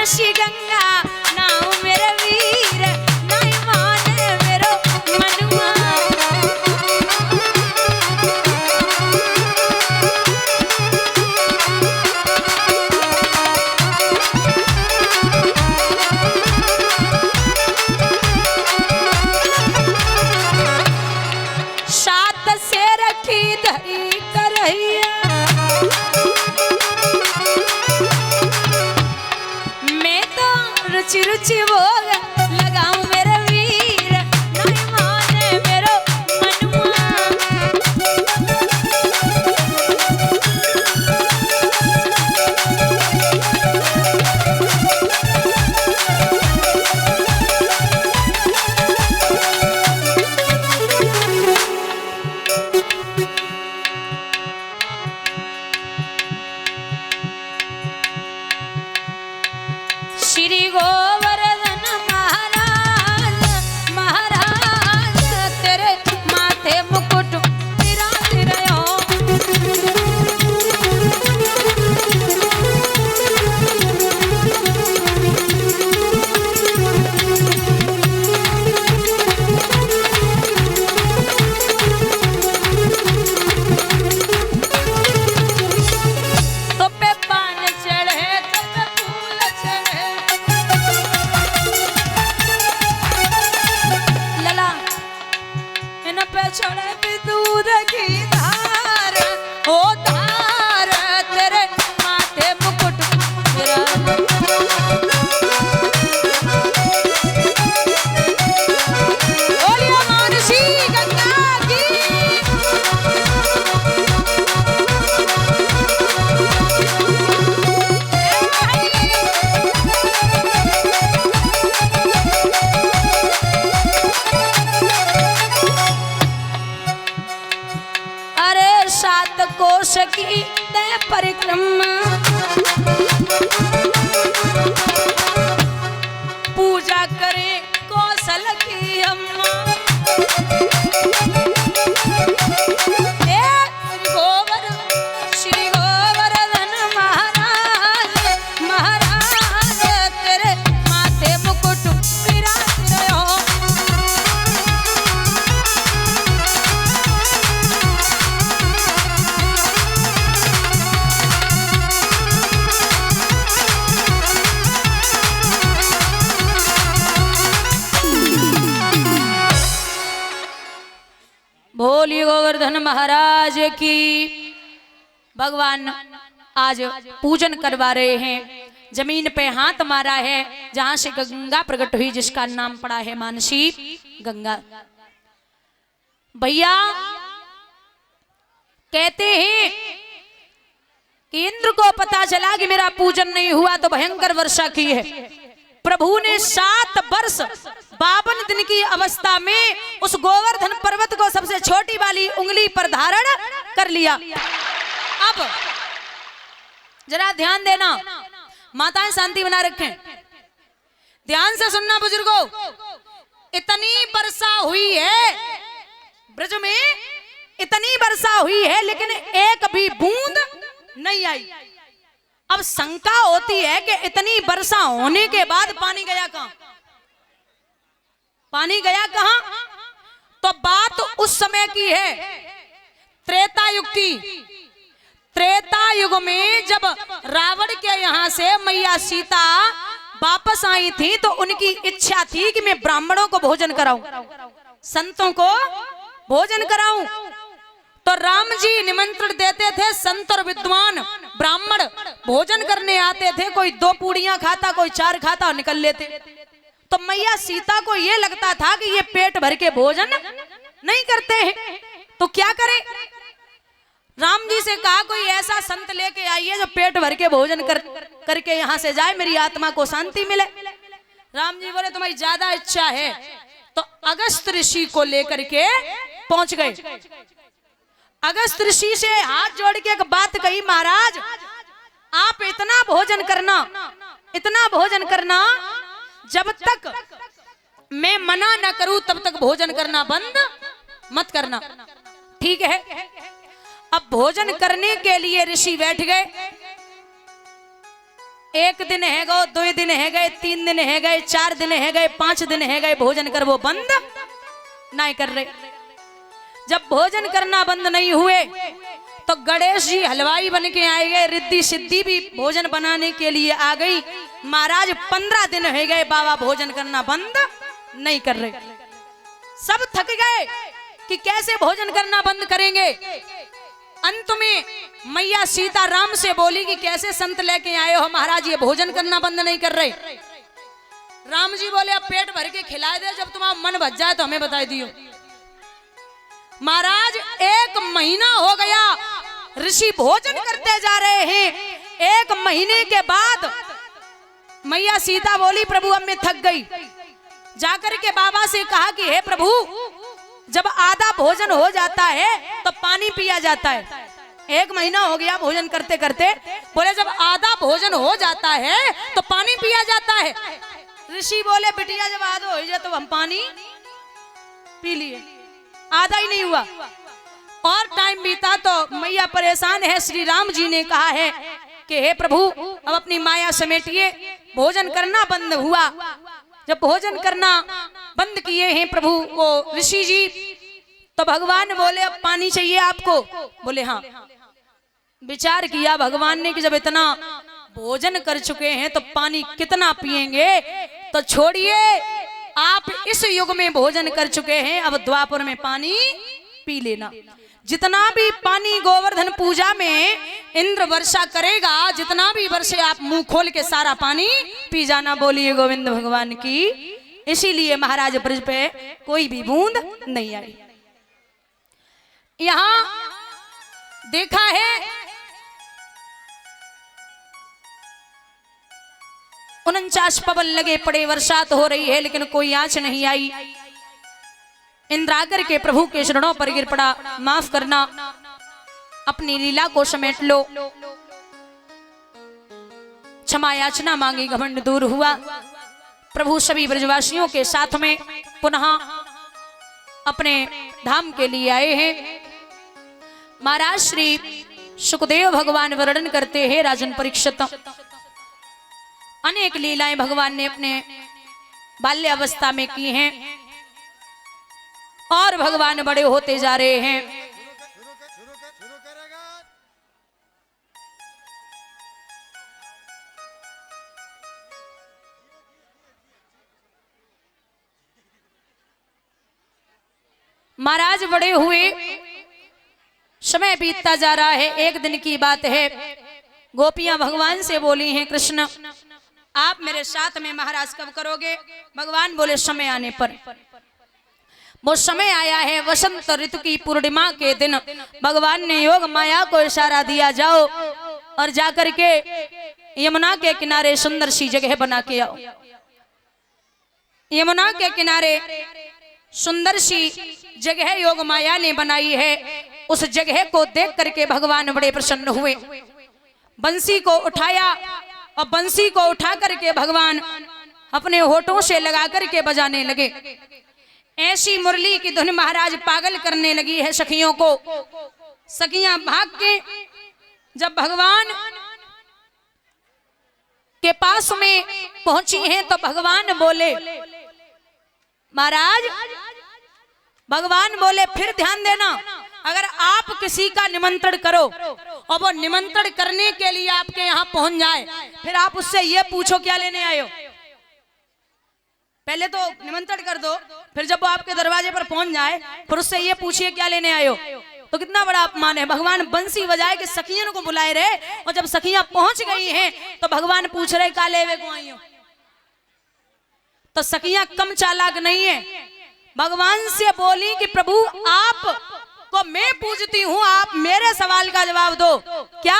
काशी गंगा नाव मेरे वीर नहीं माने मेरो मनुआ। सात से रखी धरी करैया मैं तो रुचि रुचि भोग लगाऊं मेरे वीर नहीं माने मेरो मनुआ। श्री गोवर्धन महाराज महाराज तेरे माथे मुकुट विराज रहो। तो पे पान चढ़े तो पे फूल चढ़े लला इन पे चढ़े भी दूध की धार ओ धार तेरे माथे मुकुट विराज। बोलिए मानसी गंगा की। अरे सात कोश की तय परिक्रमा पूजा करे कौशल की अम्मा। श्री गोवर्धन महाराज महाराज तेरे माथे मुकुट विराज रहो। बोलिए गोवर्धन महाराज की। भगवान आज पूजन करवा रहे हैं। जमीन पे हाथ मारा है जहां से गंगा प्रकट हुई जिसका नाम पड़ा है मानसी गंगा। भैया कहते हैं कि इंद्र को पता चला कि मेरा पूजन नहीं हुआ तो भयंकर वर्षा की है। प्रभु ने 7 वर्ष 52 दिन की अवस्था में उस गोवर्धन पर्वत को सबसे छोटी वाली उंगली पर धारण कर लिया। अब जरा ध्यान देना, माताएं शांति बना रखें, ध्यान से सुनना बुजुर्गों। इतनी वर्षा हुई है ब्रज में, इतनी वर्षा हुई है लेकिन एक भी बूंद नहीं आई। अब शंका होती है कि इतनी वर्षा होने के बाद पानी गया कहां? पानी गया कहां? तो बात उस समय की है, त्रेता युग की। त्रेता युग में जब रावण के यहां से मैया सीता वापस आई थी तो उनकी इच्छा थी कि मैं ब्राह्मणों को भोजन कराऊं, संतों को भोजन कराऊं। तो राम जी निमंत्रण देते थे, संत और विद्वान ब्राह्मण भोजन करने आते थे। कोई 2 पूड़ियां खाता, कोई 4 खाता और निकल लेते। तो मैया सीता को यह लगता था कि ये पेट भर के भोजन नहीं करते हैं, तो क्या करें? राम जी से कहा कोई ऐसा संत लेके आइए जो पेट भर के भोजन करके यहाँ से जाए, मेरी आत्मा को शांति मिले। राम जी बोले तुम्हारी ज्यादा इच्छा है, तो अगस्त ऋषि को लेकर के पहुंच गए। अगस्त ऋषि से हाथ जोड़ के एक बात कही, महाराज आप इतना भोजन करना, इतना भोजन करना, जब तक मैं मना न करूं तब तक भोजन करना बंद मत करना, ठीक है? अब भोजन करने के लिए ऋषि बैठ गए। एक दिन है गो, 2 दिन है गए, 3 दिन है गए, 4 दिन है गए, 5 दिन है गए, भोजन कर वो बंद नहीं कर रहे। जब भोजन करना बंद नहीं हुए तो गणेश जी हलवाई बन के आए गए, रिद्धि सिद्धि भी भोजन बनाने के लिए आ गई। महाराज 15 दिन हो गए, बाबा भोजन करना बंद नहीं कर रहे। सब थक गए कि कैसे भोजन करना बंद करेंगे। अंत में मैया सीता राम से बोली कि कैसे संत लेके आए हो महाराज, ये भोजन करना बंद नहीं कर रहे। राम जी बोले अब पेट भर के खिला दे, जब तुम्हारा मन भज जाए तो हमें बता दियो। महाराज 1 महीना हो गया, ऋषि भोजन करते जा रहे हैं। 1 महीने के बाद मैया सीता बोली प्रभु अब मैं थक गई। जाकर के बाबा से कहा कि हे प्रभु, जब आधा भोजन हो जाता है तो पानी पिया जाता है। 1 महीना हो गया भोजन करते करते, बोले जब आधा भोजन हो जाता है तो पानी पिया जाता है। ऋषि बोले बिटिया जब आधा हो जाए तो हम पानी पी लिए, आधा ही नहीं हुआ। और टाइम बीता तो मैया परेशान है। श्री राम जी ने कहा है कि हे प्रभु अब अपनी माया समेटिए, भोजन करना बंद हुआ। जब भोजन करना बंद किए हैं प्रभु वो ऋषि जी, तो भगवान बोले अब पानी चाहिए आपको। बोले हाँ। विचार किया भगवान ने कि जब इतना भोजन कर चुके हैं तो पानी कितना पिएंगे, तो छोड़िए आप इस युग में भोजन कर चुके हैं, अब द्वापर में पानी पी लेना। जितना भी पानी गोवर्धन पूजा में इंद्र वर्षा करेगा, जितना भी वर्षे आप मुंह खोल के सारा पानी पी जाना। बोलिए गोविंद भगवान की। इसीलिए महाराज ब्रज पे कोई भी बूंद नहीं आई। यहां देखा है 49 पवन लगे पड़े, बरसात हो रही है लेकिन कोई आंच नहीं आई। इंद्र आकर के प्रभु के चरणों पर गिर पड़ा, माफ करना, अपनी लीला को समेट लो। क्षमा याचना मांगी, घमंड दूर हुआ। प्रभु सभी ब्रजवासियों के साथ में पुनः अपने धाम के लिए आए हैं। महाराज श्री सुखदेव भगवान वर्णन करते हैं राजन परीक्षित, अनेक लीलाएं भगवान ने अपने बाल्यावस्था में की हैं और भगवान बड़े होते जा रहे हैं। महाराज बड़े हुए, समय बीतता जा रहा है। एक दिन की बात है, गोपियां भगवान से बोली हैं कृष्ण आप मेरे साथ में महाराज कब करोगे? भगवान बोले समय आने पर। वो समय आया है, वसंत ऋतु की पूर्णिमा के दिन भगवान ने योग माया को इशारा दिया, जाओ और जाकर के यमुना के किनारे सुंदर सी जगह बना के आओ। यमुना के किनारे सुंदर सी जगह योग माया ने बनाई है। उस जगह को देख करके भगवान बड़े प्रसन्न हुए। बंसी को उठाया और बंसी को उठा करके भगवान अपने होठों से लगा करके बजाने लगे। ऐसी मुरली की धुन महाराज पागल करने लगी है सखियों को। सखियां भाग के जब भगवान के पास में पहुंची हैं तो भगवान बोले, महाराज भगवान बोले फिर ध्यान देना, अगर आप किसी का निमंत्रण करो और वो निमंत्रण करने के लिए आपके यहाँ पहुंच जाए, फिर आप उससे ये पूछो क्या लेने आए हो। पहले तो निमंत्रण कर दो, फिर जब वो आपके दरवाजे पर पहुंच जाए फिर उससे ये पूछिए क्या लेने आए हो। तो कितना बड़ा अपमान है। भगवान बंसी बजाए के सखियन को बुलाए रहे और जब सखियां पहुंच गई हैं तो भगवान पूछ रहे का लेवे को आई हो। तो सखियां कम चालाक नहीं है, भगवान से बोली कि प्रभु आप को मैं पूछती हूँ, आप मेरे सवाल का जवाब दो। क्या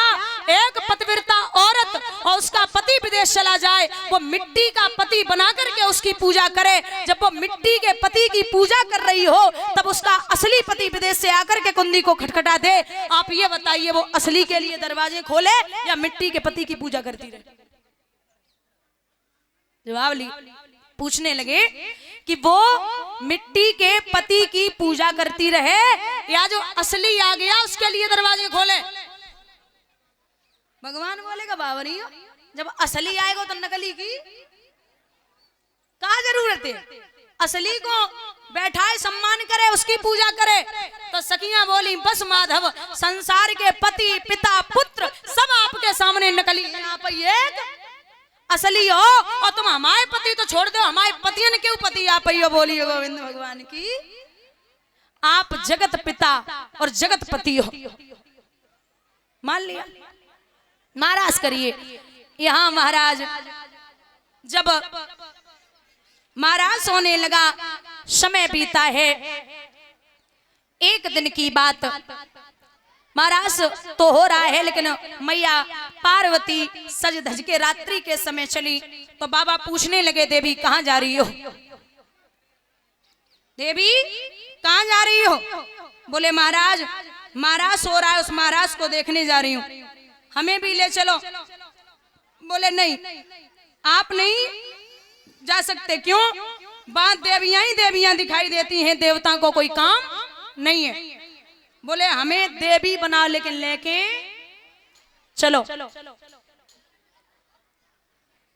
एक पतिव्रता औरत और उसका पति विदेश चला जाए, वो मिट्टी का पति बना करके उसकी पूजा करे, जब वो मिट्टी के पति की पूजा कर रही हो तब उसका असली पति विदेश से आकर के कुंडी को खटखटा दे। आप ये बताइए वो असली के लिए दरवाजे खोले या मिट्टी के पति की पूजा करती रहे? जवाब ली। पूछने लगे कि वो मिट्टी के पति की पूजा करती रहे या जो असली आ गया उसके लिए दरवाजे खोले। भगवान बोलेगा बाबा नहीं हो, जब असली आएगा तो नकली की क्या जरूरत है? असली को बैठाए, सम्मान करे, उसकी पूजा करे। तो सखियां बोली बस माधव, संसार के पति पिता पुत्र सब आपके सामने नकली है, आप एक असली हो। और तुम हमारे पति तो छोड़ दो, हमारे पतियन क्यों पति आप ही हो? बोलिए गोविंद भगवान की। आप जगत पिता और जगत पति हो, मान लिया। महाराज करिए यहां महाराज जब महाराज सोने लगा, समय बीता है। एक दिन की बात, महाराज तो हो रहा है, लेकिन मैया पार्वती सज धज के रात्रि के समय चली। तो बाबा पूछने लगे देवी कहाँ जा रही हो? देवी कहाँ जा रही हो? बोले महाराज, महाराज सो रहा है, उस महाराज को देखने जा रही हूँ, हमें भी ले चलो। बोले नहीं, आप नहीं जा सकते। क्यों? बात देवियां ही देवियां दिखाई देती हैं, देवता को कोई काम नहीं है। बोले हमें देवी बना, लेकिन लेके चलो।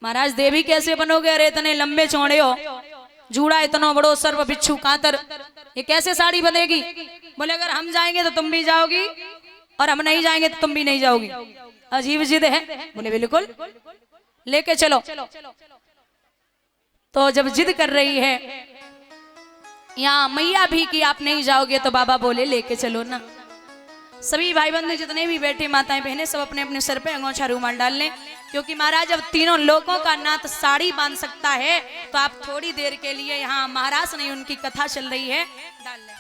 महाराज देवी कैसे बनोगे? अरे इतने लंबे चौड़े हो, जूड़ा इतना बड़ो, सर्व बिच्छू कातर, ये कैसे साड़ी बनेगी? बोले अगर हम जाएंगे तो तुम भी जाओगी, और हम नहीं जाएंगे तो तुम भी नहीं जाओगी। अजीब जिद है। बोले बिल्कुल लेके चलो। तो जब जिद कर रही है यहाँ मैया भी कि आप नहीं जाओगे, तो बाबा बोले लेके चलो ना। सभी भाई बंधु जितने भी बैठे माताएं बहनें सब अपने अपने सर पे अंगोछा रूमाल डाल लें, क्योंकि महाराज जब तीनों लोगों का नाथ साड़ी बांध सकता है, तो आप थोड़ी देर के लिए यहाँ महाराज नहीं उनकी कथा चल रही है, डाल लें।